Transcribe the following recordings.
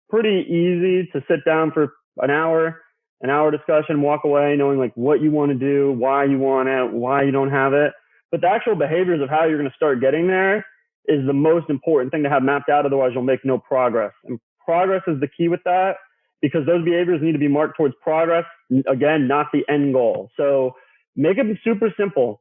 pretty easy to sit down for an hour discussion, walk away knowing like what you want to do, why you want it, why you don't have it. But the actual behaviors of how you're going to start getting there is the most important thing to have mapped out. Otherwise, you'll make no progress. And progress is the key with that, because those behaviors need to be marked towards progress. Again, not the end goal. So make it super simple.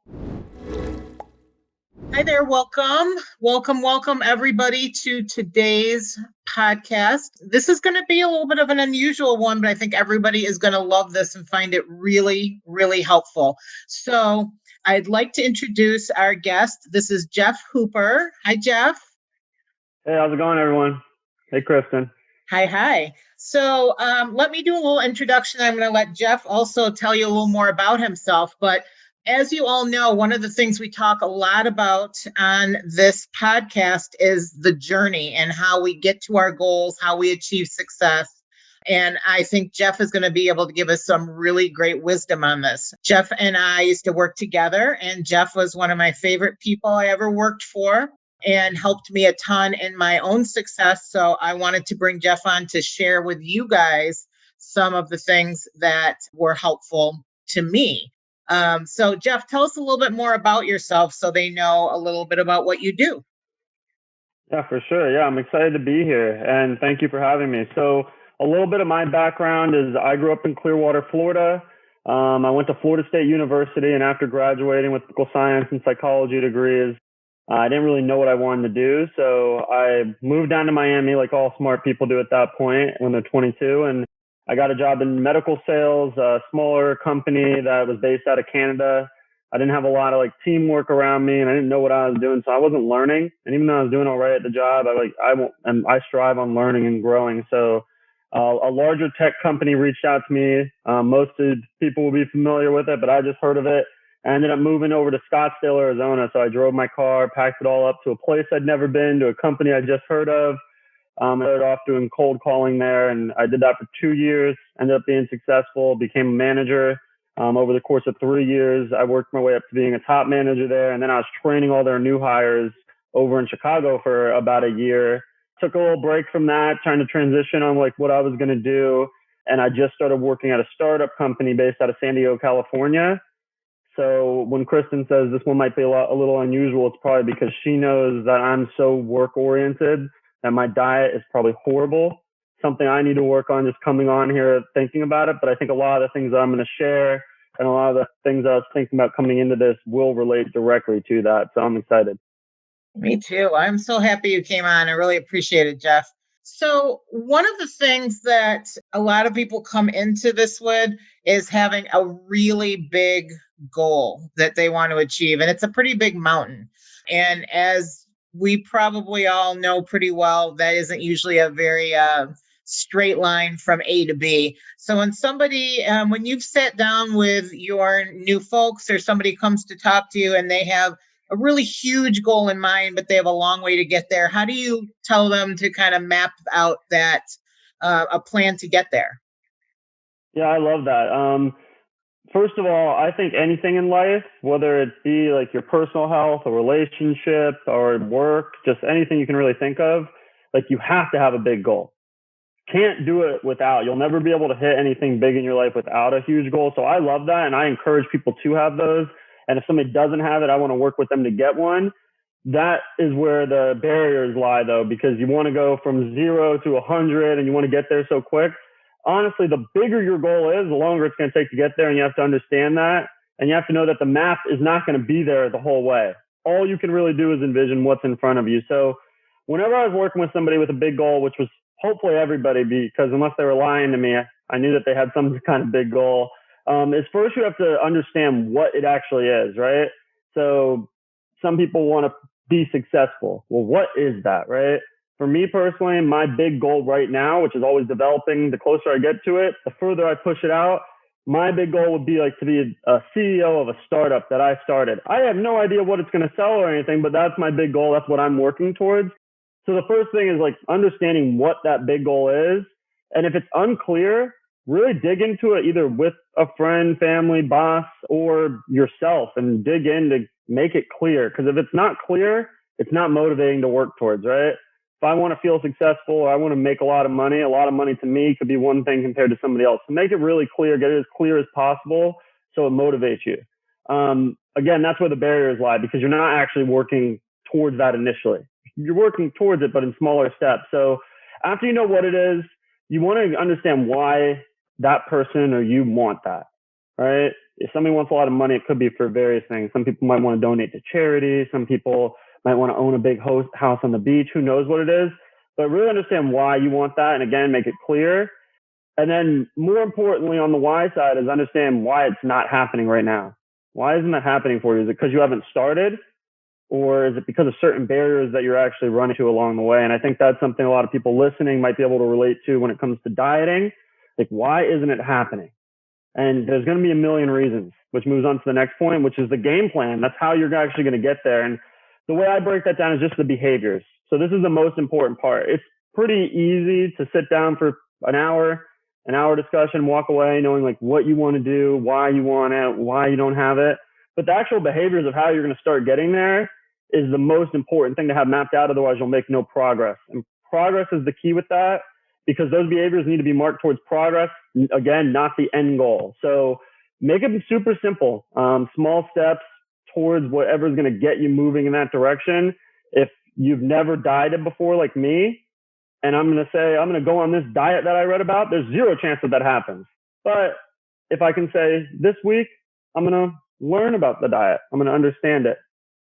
Hi there. Welcome everybody to today's podcast. This is going to be a little bit of an unusual one, but I think everybody is going to love this and find it really, really helpful. So I'd like to introduce our guest. This is Geoff Hooper. Hi, Geoff. Hey, how's it going, everyone? Hey, Kristen. Hi. So let me do a little introduction. I'm going to let Geoff also tell you a little more about himself. But as you all know, one of the things we talk a lot about on this podcast is the journey and how we get to our goals, how we achieve success. And I think Geoff is going to be able to give us some really great wisdom on this. Geoff and I used to work together, and Geoff was one of my favorite people I ever worked for and helped me a ton in my own success. So I wanted to bring Geoff on to share with you guys some of the things that were helpful to me. So Geoff, tell us a little bit more about yourself so they know a little bit about what you do. Yeah, for sure. Yeah, I'm excited to be here, and thank you for having me. So a little bit of my background is I grew up in Clearwater, Florida. I went to Florida State University, and after graduating with political science and psychology degrees, I didn't really know what I wanted to do. So I moved down to Miami like all smart people do at that point when they're 22, and I got a job in medical sales, a smaller company that was based out of Canada. I didn't have a lot of like teamwork around me, and I didn't know what I was doing, so I wasn't learning. And even though I was doing all right at the job, I strive on learning and growing. So a larger tech company reached out to me. Most of people will be familiar with it, but I just heard of it. I ended up moving over to Scottsdale, Arizona. So I drove my car, packed it all up to a place I'd never been, to a company I just heard of. I started off doing cold calling there, and I did that for 2 years, ended up being successful, became a manager. Over the course of 3 years, I worked my way up to being a top manager there. And then I was training all their new hires over in Chicago for about a year. Took a little break from that, trying to transition on like what I was going to do. And I just started working at a startup company based out of San Diego, California. So when Kristen says this one might be a little unusual, it's probably because she knows that I'm so work oriented that my diet is probably horrible. Something I need to work on just coming on here thinking about it. But I think a lot of the things that I'm going to share and a lot of the things I was thinking about coming into this will relate directly to that. So I'm excited. Me too. I'm so happy you came on. I really appreciate it, Geoff. So one of the things that a lot of people come into this with is having a really big goal that they want to achieve. And it's a pretty big mountain. And as we probably all know pretty well, that isn't usually a very straight line from A to B. So when you've sat down with your new folks or somebody comes to talk to you and they have a really huge goal in mind, but they have a long way to get there, how do you tell them to kind of map out that a plan to get there? Yeah, I love that. First of all, I think anything in life, whether it be like your personal health or relationship or work, just anything you can really think of, like you have to have a big goal. Can't do it without. You'll never be able to hit anything big in your life without a huge goal. So I love that, and I encourage people to have those. And if somebody doesn't have it, I want to work with them to get one. That is where the barriers lie, though, because you want to go from 0 to 100 and you want to get there so quick. Honestly, the bigger your goal is, the longer it's going to take to get there. And you have to understand that. And you have to know that the map is not going to be there the whole way. All you can really do is envision what's in front of you. So whenever I was working with somebody with a big goal, which was hopefully everybody, because unless they were lying to me, I knew that they had some kind of big goal, is first you have to understand what it actually is, right? So some people want to be successful. Well, what is that, right? For me personally, my big goal right now, which is always developing, the closer I get to it, the further I push it out, my big goal would be like to be a CEO of a startup that I started. I have no idea what it's going to sell or anything, but that's my big goal. That's what I'm working towards. So the first thing is like understanding what that big goal is. And if it's unclear, really dig into it either with a friend, family, boss, or yourself and dig in to make it clear. Because if it's not clear, it's not motivating to work towards, right? if I want to feel successful or I want to make a lot of money to me could be one thing compared to somebody else. So make it really clear, get it as clear as possible so it motivates you. Again, that's where the barriers lie because you're not actually working towards that initially. You're working towards it, but in smaller steps. So after you know what it is, you want to understand why that person or you want that, right? If somebody wants a lot of money, it could be for various things. Some people might want to donate to charity. Some people might want to own a big house on the beach. Who knows what it is? But really understand why you want that. And again, make it clear. And then more importantly, on the why side is understand why it's not happening right now. Why isn't that happening for you? Is it because you haven't started? Or is it because of certain barriers that you're actually running into along the way? And I think that's something a lot of people listening might be able to relate to when it comes to dieting. Like, why isn't it happening? And there's going to be a million reasons, which moves on to the next point, which is the game plan. That's how you're actually going to get there. And the way I break that down is just the behaviors. So this is the most important part. It's pretty easy to sit down for an hour discussion, walk away knowing like what you want to do, why you want it, why you don't have it. But the actual behaviors of how you're going to start getting there is the most important thing to have mapped out. Otherwise, you'll make no progress. And progress is the key with that because those behaviors need to be marked towards progress. Again, not the end goal. So make it super simple. Small steps towards whatever's going to get you moving in that direction. If you've never dieted before like me, and I'm going to say, I'm going to go on this diet that I read about, there's zero chance that happens. But if I can say this week, I'm going to learn about the diet. I'm going to understand it,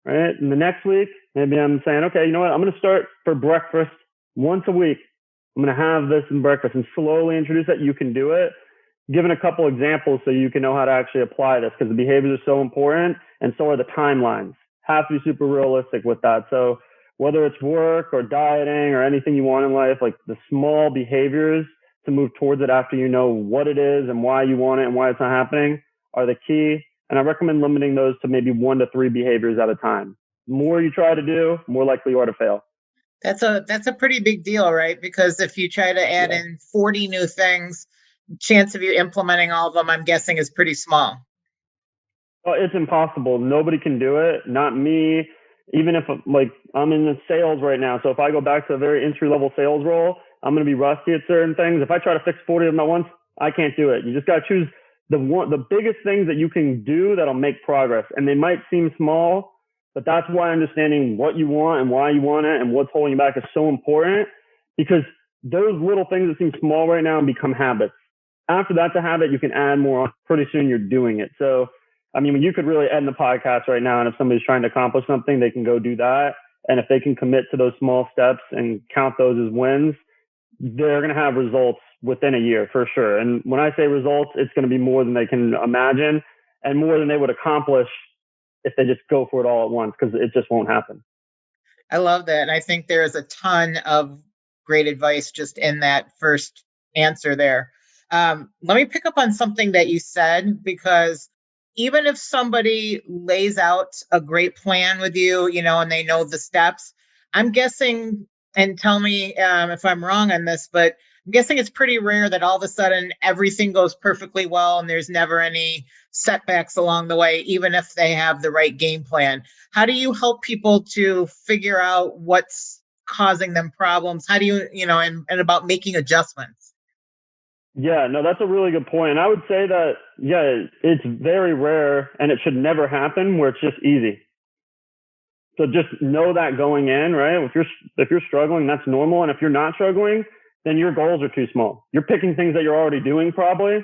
right? And the next week, maybe I'm saying, okay, you know what? I'm going to start for breakfast once a week. I'm going to have this in breakfast and slowly introduce that. You can do it. Given a couple examples so you can know how to actually apply this because the behaviors are so important and so are the timelines. Have to be super realistic with that. So whether it's work or dieting or anything you want in life, like the small behaviors to move towards it after you know what it is and why you want it and why it's not happening are the key. And I recommend limiting those to maybe 1 to 3 behaviors at a time. The more you try to do, more likely you are to fail. That's a pretty big deal, right? Because if you try to add in 40 new things, chance of you implementing all of them, I'm guessing, is pretty small. Well, it's impossible. Nobody can do it. Not me. Even if like I'm in the sales right now. So if I go back to a very entry-level sales role, I'm going to be rusty at certain things. If I try to fix 40 of them at once, I can't do it. You just got to choose the biggest things that you can do that'll make progress. And they might seem small, but that's why understanding what you want and why you want it and what's holding you back is so important because those little things that seem small right now become habits. After that's a habit, you can add more on. Pretty soon you're doing it. So, I mean, you could really end the podcast right now. And if somebody's trying to accomplish something, they can go do that. And if they can commit to those small steps and count those as wins, they're going to have results within a year for sure. And when I say results, it's going to be more than they can imagine and more than they would accomplish if they just go for it all at once, because it just won't happen. I love that. And I think there is a ton of great advice just in that first answer there. Let me pick up on something that you said, because even if somebody lays out a great plan with you, and they know the steps, I'm guessing, and tell me if I'm wrong on this, but I'm guessing it's pretty rare that all of a sudden everything goes perfectly well and there's never any setbacks along the way, even if they have the right game plan. How do you help people to figure out what's causing them problems? How do you, and about making adjustments? Yeah, no, that's a really good point. And I would say that, it's very rare and it should never happen where it's just easy. So just know that going in, right? If you're struggling, that's normal. And if you're not struggling, then your goals are too small. You're picking things that you're already doing probably,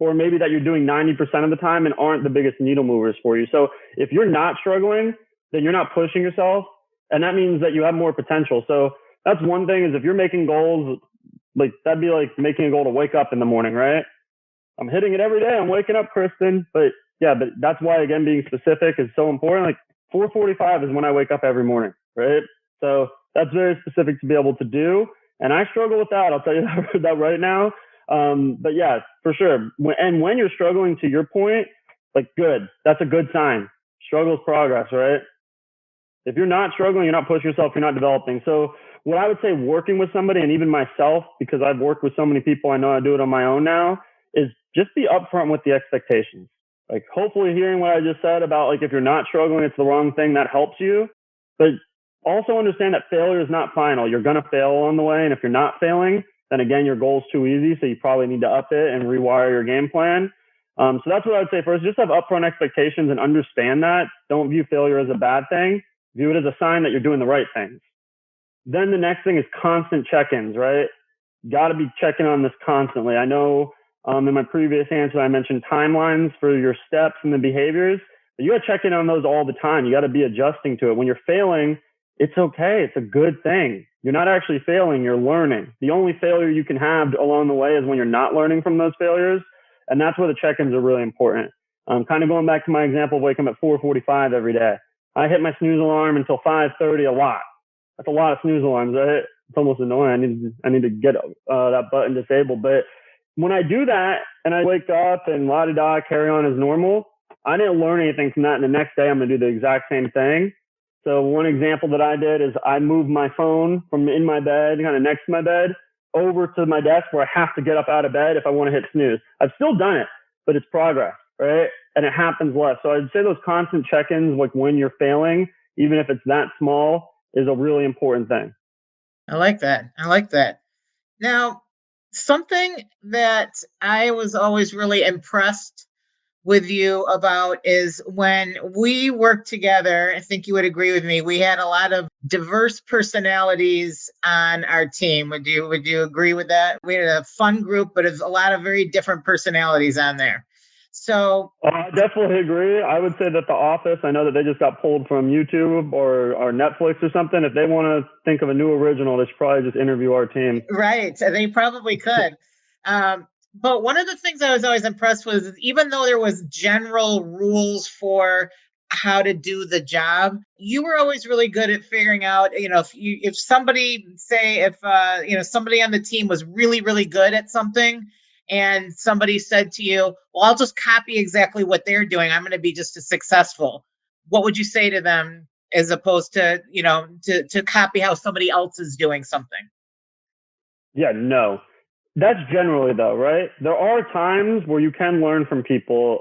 or maybe that you're doing 90% of the time and aren't the biggest needle movers for you. So if you're not struggling, then you're not pushing yourself. And that means that you have more potential. So that's one thing, is if you're making goals, like that'd be like making a goal to wake up in the morning, right? I'm hitting it every day. I'm waking up, Kristen. But that's why, again, being specific is so important. Like 4:45 is when I wake up every morning, right? So that's very specific to be able to do. And I struggle with that. I'll tell you that right now. But yeah, for sure. When you're struggling, to your point, like good, that's a good sign. Struggle is progress, right? If you're not struggling, you're not pushing yourself, you're not developing. So what I would say, working with somebody, and even myself, because I've worked with so many people, I know I do it on my own now, is just be upfront with the expectations. Like hopefully hearing what I just said about like if you're not struggling, it's the wrong thing, that helps you. But Also understand that failure is not final. You're going to fail along the way. And if you're not failing, then again, your goal is too easy. So you probably need to up it and rewire your game plan. So that's what I would say first. Just have upfront expectations and understand that. Don't view failure as a bad thing. View it as a sign that you're doing the right things. Then the next thing is constant check-ins, right? Got to be checking on this constantly. I know in my previous answer, I mentioned timelines for your steps and the behaviors. But you got to check in on those all the time. You got to be adjusting to it. When you're failing, it's okay. It's a good thing. You're not actually failing. You're learning. The only failure you can have along the way is when you're not learning from those failures. And that's where the check-ins are really important. Kind of going back to my example of waking up at 4:45 every day. I hit my snooze alarm until 5:30 a lot. That's a lot of snooze alarms, right? It's almost annoying. I need to get that button disabled. But when I do that and I wake up and la-di-da, carry on as normal, I didn't learn anything from that. And the next day I'm going to do the exact same thing. So one example that I did is I moved my phone from in my bed, kind of next to my bed, over to my desk where I have to get up out of bed if I want to hit snooze. I've still done it, but it's progress, right? And it happens less. So I'd say those constant check-ins, like when you're failing, even if it's that small, is a really important thing. I like that. I like that. Now, something that I was always really impressed with you about is when we worked together, I think you would agree with me, we had a lot of diverse personalities on our team. Would you agree with that? We had a fun group, but it's a lot of very different personalities on there. So I definitely agree. I would say that The Office, I know that they just got pulled from YouTube or Netflix or something. If they want to think of a new original, they should probably just interview our team. right, they probably could. But one of the things I was always impressed with is even though there was general rules for how to do the job, you were always really good at figuring out, if somebody say if somebody on the team was really, really good at something and somebody said to you, well, I'll just copy exactly what they're doing. I'm going to be just as successful. What would you say to them as opposed to, to copy how somebody else is doing something? Yeah, no. That's generally though, right? There are times where you can learn from people.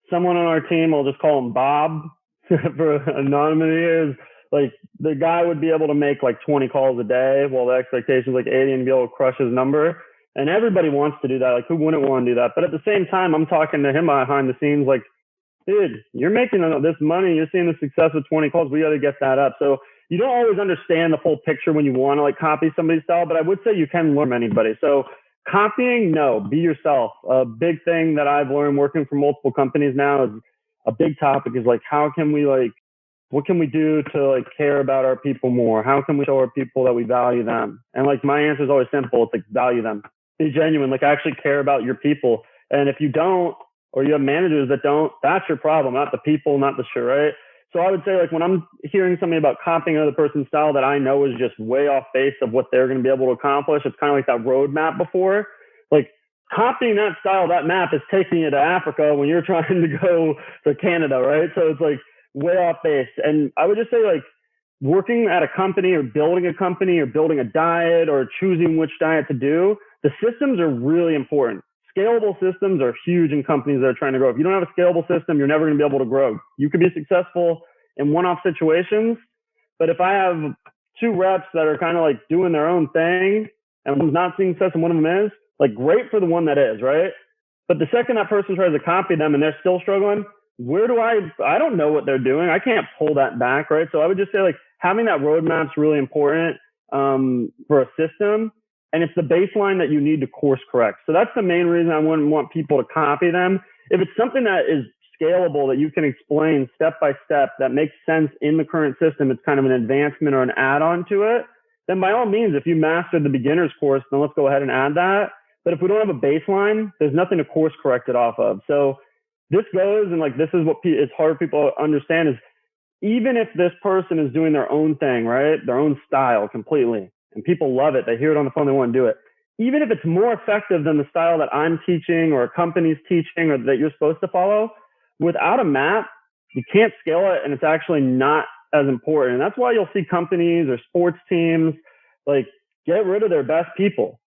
Someone on our team, I'll just call him Bob for anonymity, is like the guy would be able to make like 20 calls a day while the expectation is like 80 and be able to crush his number. And everybody wants to do that. Like who wouldn't want to do that? But at the same time, I'm talking to him behind the scenes like, dude, you're making this money. You're seeing the success with 20 calls. We got to get that up. So you don't always understand the full picture when you want to like copy somebody's style, but I would say you can learn from anybody. So copying, no, be yourself. A big thing that I've learned working for multiple companies now is a big topic is like, what can we do to like care about our people more? How can we show our people that we value them? And like my answer is always simple. It's like value them. Be genuine, like actually care about your people. And if you don't, or you have managers that don't, that's your problem, not the people, not the shit, right? So I would say like when I'm hearing something about copying another person's style that I know is just way off base of what they're going to be able to accomplish, it's kind of like that roadmap before. Like copying that style, that map is taking you to Africa when you're trying to go to Canada, right? So it's like way off base. And I would just say like working at a company or building a diet or choosing which diet to do, the systems are really important. Scalable systems are huge in companies that are trying to grow. If you don't have a scalable system, you're never going to be able to grow. You could be successful in one-off situations, but if I have two reps that are kind of like doing their own thing and one's not seeing success and one of them is, like great for the one that is, right? But the second that person tries to copy them and they're still struggling, I don't know what they're doing. I can't pull that back, right? So I would just say like having that roadmap is really important for a system. And it's the baseline that you need to course correct. So that's the main reason I wouldn't want people to copy them. If it's something that is scalable, that you can explain step by step, that makes sense in the current system, it's kind of an advancement or an add-on to it, then by all means, if you mastered the beginner's course, then let's go ahead and add that. But if we don't have a baseline, there's nothing to course correct it off of. So this goes, and like this is what it's hard for people to understand is even if this person is doing their own thing, right, their own style completely, and people love it, they hear it on the phone, they want to do it. Even if it's more effective than the style that I'm teaching or a company's teaching or that you're supposed to follow, without a map, you can't scale it and it's actually not as important. And that's why you'll see companies or sports teams like get rid of their best people.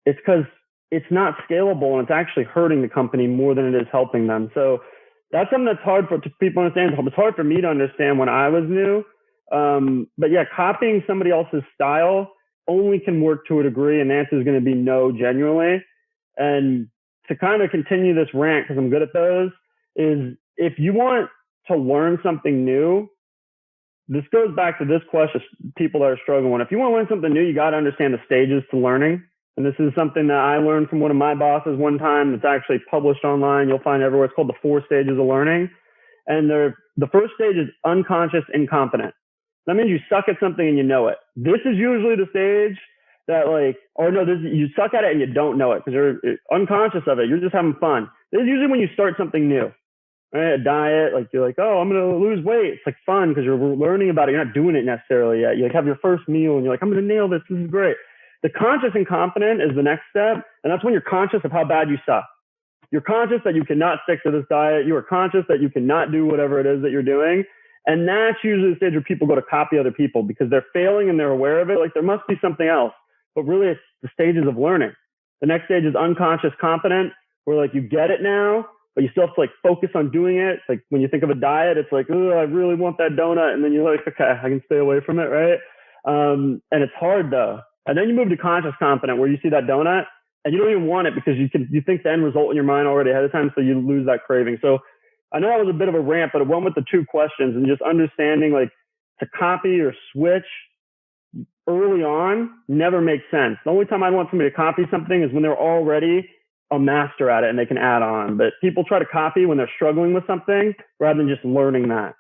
It's because it's not scalable and it's actually hurting the company more than it is helping them. So that's something that's hard for people to understand. It's hard for me to understand when I was new. But yeah, copying somebody else's style only can work to a degree, and the answer is going to be no, genuinely. And to kind of continue this rant, because I'm good at those, is if you want to learn something new, this goes back to this question, people that are struggling. If you want to learn something new, you got to understand the stages to learning. And this is something that I learned from one of my bosses one time that's actually published online. You'll find everywhere. It's called the 4 stages of learning. And the first stage is unconscious incompetent. That means you suck at something and you know it. This is usually the stage that you suck at it and you don't know it because you're unconscious of it. You're just having fun. This is usually when you start something new. Right? A diet, like you're like, oh, I'm going to lose weight. It's like fun because you're learning about it. You're not doing it necessarily yet. You like have your first meal and you're like, I'm going to nail this. This is great. The conscious incompetent is the next step. And that's when you're conscious of how bad you suck. You're conscious that you cannot stick to this diet. You are conscious that you cannot do whatever it is that you're doing. And that's usually the stage where people go to copy other people because they're failing and they're aware of it. Like there must be something else. But really it's the stages of learning. The next stage is unconscious competent, where like you get it now, but you still have to like focus on doing it. It's like when you think of a diet, it's like, oh, I really want that donut. And then you're like, okay, I can stay away from it, right? And it's hard though. And then you move to conscious competent, where you see that donut and you don't even want it because you think the end result in your mind already ahead of time, so you lose that craving. So I know that was a bit of a rant, but it went with the 2 questions and just understanding like to copy or switch early on never makes sense. The only time I want somebody to copy something is when they're already a master at it and they can add on. But people try to copy when they're struggling with something rather than just learning that.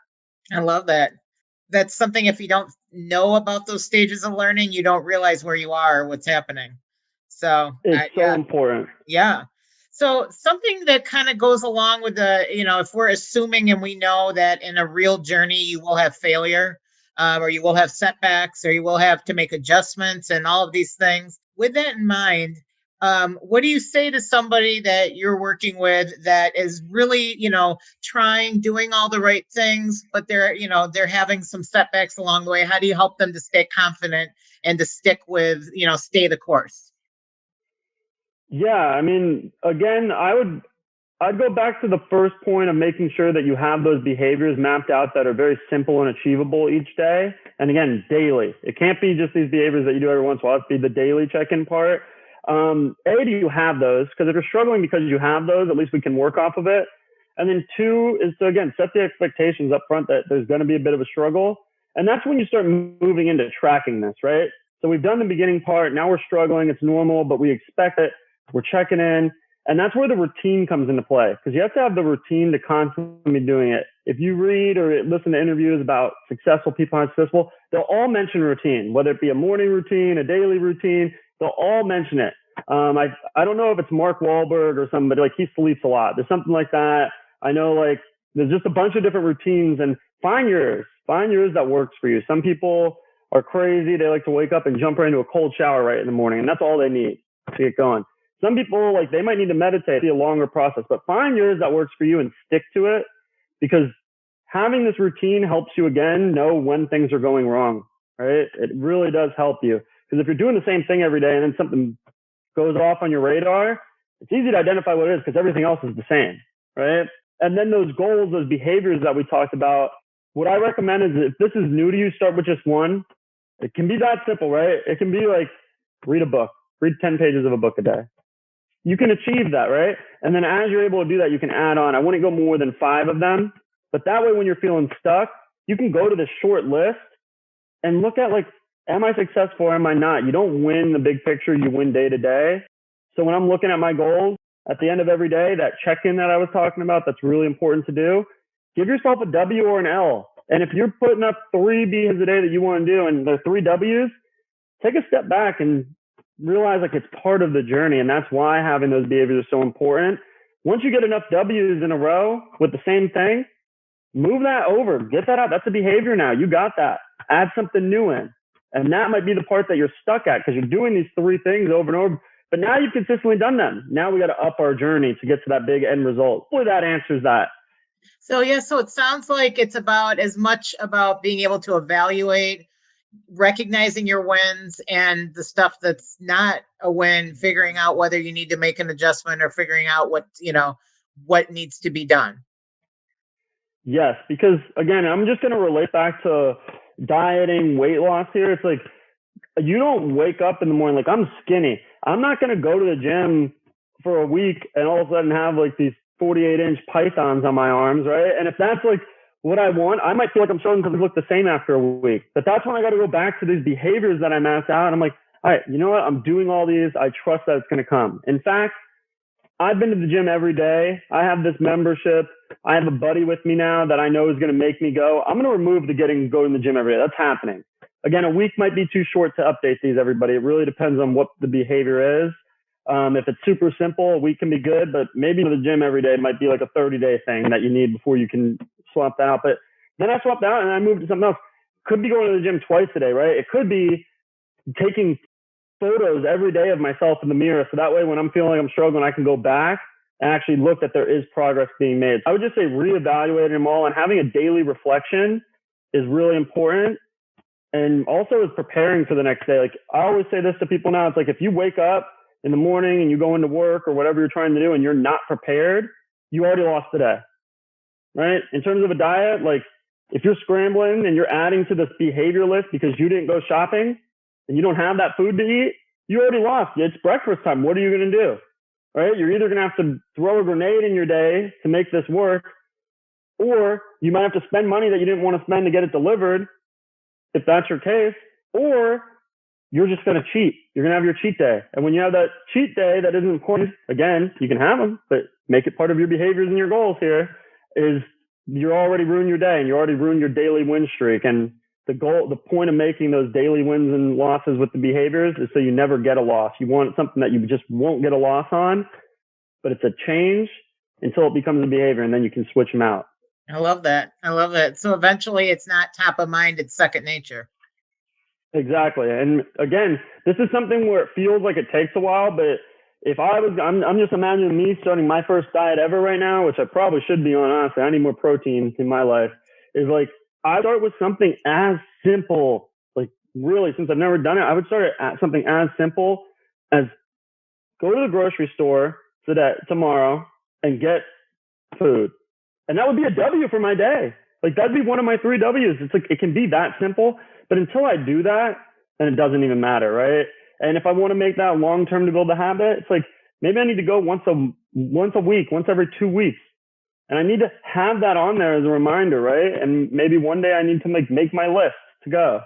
I love that. That's something, if you don't know about those stages of learning, you don't realize where you are or what's happening. So it's so important. Yeah. So something that kind of goes along with if we're assuming and we know that in a real journey, you will have failure, or you will have setbacks, or you will have to make adjustments and all of these things. With that in mind, what do you say to somebody that you're working with that is really, doing all the right things, but they're having some setbacks along the way? How do you help them to stay confident and to stick with, stay the course? Yeah, I mean, again, I'd go back to the first point of making sure that you have those behaviors mapped out that are very simple and achievable each day. And again, daily. It can't be just these behaviors that you do every once in a while. It's be the daily check-in part. A, do you have those? Because if you're struggling because you have those, at least we can work off of it. And then 2 is to, again, set the expectations up front that there's going to be a bit of a struggle. And that's when you start moving into tracking this, right? So we've done the beginning part. Now we're struggling. It's normal, but we expect it. We're checking in. And that's where the routine comes into play, because you have to have the routine to constantly be doing it. If you read or listen to interviews about successful people who are successful, they'll all mention routine, whether it be a morning routine, a daily routine, they'll all mention it. I don't know if it's Mark Wahlberg or somebody, like he sleeps a lot. There's something like that. I know like there's just a bunch of different routines, and find yours that works for you. Some people are crazy. They like to wake up and jump right into a cold shower right in the morning, and that's all they need to get going. Some people, like, they might need to meditate, be a longer process, but find yours that works for you and stick to it, because having this routine helps you, again, know when things are going wrong, right? It really does help you, because if you're doing the same thing every day and then something goes off on your radar, it's easy to identify what it is because everything else is the same, right? And then those goals, those behaviors that we talked about, what I recommend is if this is new to you, start with just one. It can be that simple, right? It can be like read a book, read 10 pages of a book a day. You can achieve that, right? And then as you're able to do that, you can add on. I wouldn't go more than 5 of them, but that way when you're feeling stuck, you can go to this short list and look at like, am I successful or am I not? You don't win the big picture, you win day to day. So when I'm looking at my goals at the end of every day, that check-in that I was talking about, that's really important to do. Give yourself a W or an L. And if you're putting up 3 B's a day that you want to do and there are 3 W's, take a step back and realize like it's part of the journey. And that's why having those behaviors is so important. Once you get enough W's in a row with the same thing, move that over, get that out. That's a behavior now. You got that. Add something new in. And that might be the part that you're stuck at because you're doing these 3 things over and over. But now you've consistently done them. Now we got to up our journey to get to that big end result. Hopefully that answers that. So, yeah, so it sounds like it's about as much about being able to evaluate, recognizing your wins, and the stuff that's not a win, figuring out whether you need to make an adjustment or figuring out what needs to be done. Yes, because again, I'm just going to relate back to, dieting, weight loss here, it's like, you don't wake up in the morning like, I'm skinny. I'm not going to go to the gym for a week and all of a sudden have like these 48-inch pythons on my arms, right? And if that's like what I want, I might feel like I'm struggling because I look the same after a week. But that's when I got to go back to these behaviors that I mapped out. And I'm like, all right, you know what? I'm doing all these. I trust that it's going to come. In fact, I've been to the gym every day. I have this membership. I have a buddy with me now that I know is going to make me go. I'm going to remove the going to the gym every day. That's happening. Again, a week might be too short to update these, everybody. It really depends on what the behavior is. If it's super simple, a week can be good, but maybe the gym every day might be like a 30-day thing that you need before you can swap that out. But then I swapped out and I moved to something else. Could be going to the gym twice a day, right? It could be taking photos every day of myself in the mirror. So that way, when I'm feeling like I'm struggling, I can go back and actually look that there is progress being made. I would just say reevaluating them all and having a daily reflection is really important. And also is preparing for the next day. Like I always say this to people now, it's like if you wake up in the morning and you go into work or whatever you're trying to do and you're not prepared, you already lost the day, right? In terms of a diet, like if you're scrambling and you're adding to this behavior list because you didn't go shopping and you don't have that food to eat, you already lost. It's breakfast time. What are you going to do, right? You're either going to have to throw a grenade in your day to make this work, or you might have to spend money that you didn't want to spend to get it delivered, if that's your case, or you're just going to cheat. You're going to have your cheat day. And when you have that cheat day that isn't important, again, you can have them, but make it part of your behaviors and your goals here, is you're already ruined your day and you already ruined your daily win streak. And the point of making those daily wins and losses with the behaviors is so you never get a loss. You want something that you just won't get a loss on, but it's a change until it becomes a behavior, and then you can switch them out. I love that. I love it. So eventually it's not top of mind, it's second nature. Exactly. And again, this is something where it feels like it takes a while, but if I'm just imagining me starting my first diet ever right now, which I probably should be on, honestly, I need more protein in my life, is like, I start with something as simple, like really, since I've never done it, I would start at something as simple as go to the grocery store tomorrow and get food. And that would be a W for my day. Like that'd be one of my 3 W's. It's like, it can be that simple, but until I do that, then it doesn't even matter, right? And if I want to make that long-term to build a habit, it's like, maybe I need to go once a week, once every 2 weeks. And I need to have that on there as a reminder, right? And maybe one day I need to make my list to go.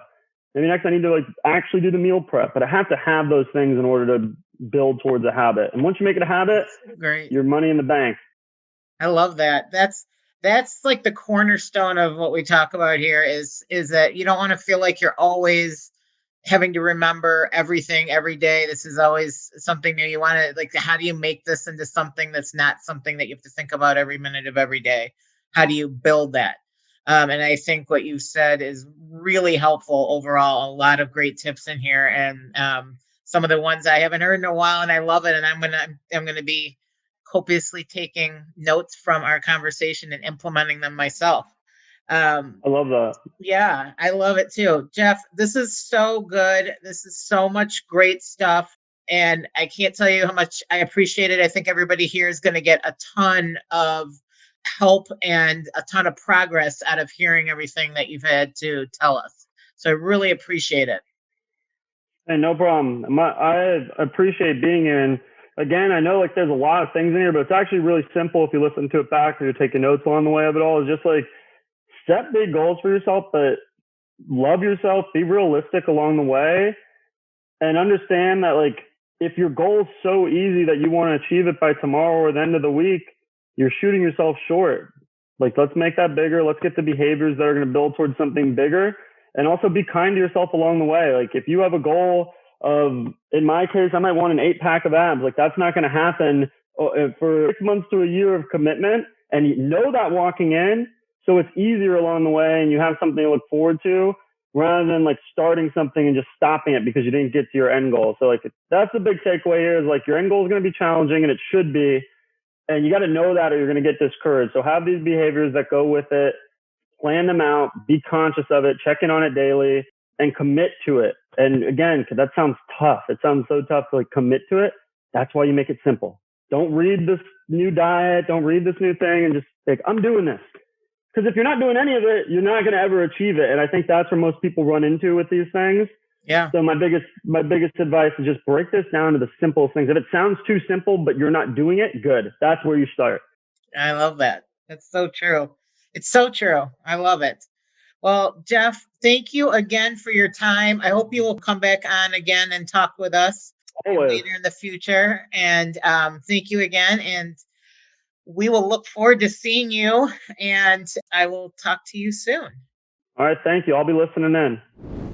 Maybe next I need to like actually do the meal prep, but I have to have those things in order to build towards a habit. And once you make it a habit, great, your money in the bank. I love that. That's like the cornerstone of what we talk about here is that you don't want to feel like you're always having to remember everything every day. This is always something new. You want to like, how do you make this into something that's not something that you have to think about every minute of every day? How do you build that? And I think what you said is really helpful overall. A lot of great tips in here, and some of the ones I haven't heard in a while, and I love it. And I'm gonna be copiously taking notes from our conversation and implementing them myself. I love that. Yeah, I love it too. Geoff, this is so good. This is so much great stuff. And I can't tell you how much I appreciate it. I think everybody here is going to get a ton of help and a ton of progress out of hearing everything that you've had to tell us. So I really appreciate it. Hey, no problem. I appreciate being here. And again, I know like there's a lot of things in here, but it's actually really simple if you listen to it back or you're taking notes along the way of it all. It's just like, set big goals for yourself, but love yourself, be realistic along the way, and understand that like if your goal is so easy that you want to achieve it by tomorrow or the end of the week, you're shooting yourself short. Like, let's make that bigger. Let's get the behaviors that are going to build towards something bigger, and also be kind to yourself along the way. Like if you have a goal of, in my case, I might want an 8-pack of abs. Like that's not going to happen for 6 months to a year of commitment, and you know that walking in. So it's easier along the way and you have something to look forward to rather than like starting something and just stopping it because you didn't get to your end goal. So like that's the big takeaway here is like your end goal is going to be challenging, and it should be. And you got to know that or you're going to get discouraged. So have these behaviors that go with it, plan them out, be conscious of it, check in on it daily, and commit to it. And again, because that sounds tough. It sounds so tough to like commit to it. That's why you make it simple. Don't read this new diet. Don't read this new thing and just think, I'm doing this. Because if you're not doing any of it, you're not going to ever achieve it. And I think that's where most people run into with these things. Yeah. So my biggest advice is just break this down to the simple things. If it sounds too simple, but you're not doing it, good. That's where you start. I love that. That's so true. It's so true. I love it. Well, Geoff, thank you again for your time. I hope you will come back on again and talk with us Always. later in the future. And thank you again. And we will look forward to seeing you. And I will talk to you soon. All right. Thank you. I'll be listening in.